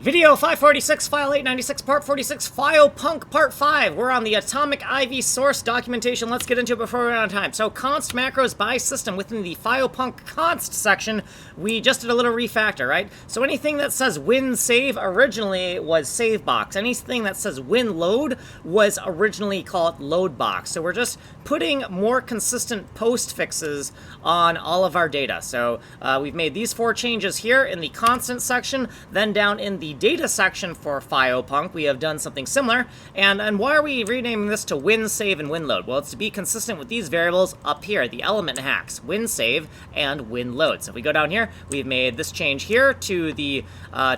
Video 546, File 896, Part 46, Fiopunk, Part 5. We're on the Atomic Ivy source documentation. Let's get into it before we run out of time. So, const macros by system within the Fiopunk const section, we just did a little refactor, right? So anything that says win save originally was save box. Anything that says win load was originally called load box. So we're just putting more consistent post fixes on all of our data. So we've made these 4 changes here in the constant section, then down in the data section for Fiopunk, we have done something similar. And why are we renaming this to win save and win load? Well, it's to be consistent with these variables up here, the element hacks, win save and win load. So if we go down here, we've made this change here to the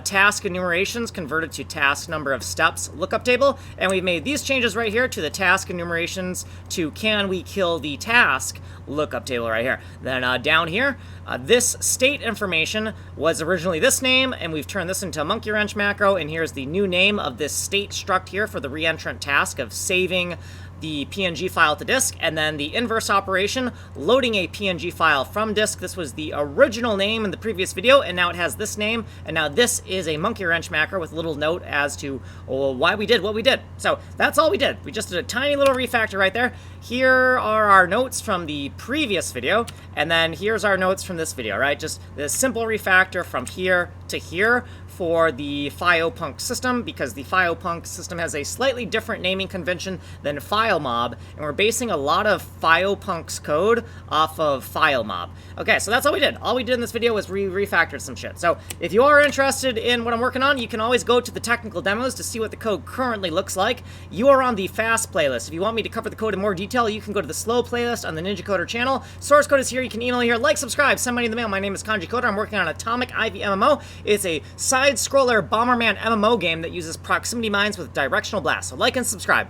task enumerations converted to task number of steps lookup table, and we've made these changes right here to the task enumerations to can we kill the task lookup table right here. Then down here, this state information was originally this name, and we've turned this into a monkey wrench macro, and here's the new name of this state struct here for the reentrant task of saving the PNG file to disk, and then the inverse operation, loading a PNG file from disk. This was the original name in the previous video, and now it has this name, and now this is a monkey wrench macro with a little note as to why we did what we did. So that's all we did. We just did a tiny little refactor right there. Here are our notes from the previous video, and then here's our notes from this video, right? Just this simple refactor from here to here for the Fiopunk system, because the Fiopunk system has a slightly different naming convention than FileMob, and we're basing a lot of Fiopunk's code off of FileMob. Okay, so that's all we did. All we did in this video was refactored some shit. So if you are interested in what I'm working on, you can always go to the technical demos to see what the code currently looks like. You are on the fast playlist. If you want me to cover the code in more detail, you can go to the slow playlist on the Ninja Coder channel. Source code is here. You can email here, like, subscribe, send money in the mail. My name is Kanji Coder. I'm working on Atomic Ivy MMO. It's a side-scroller Bomberman MMO game that uses proximity mines with directional blast. So like and subscribe.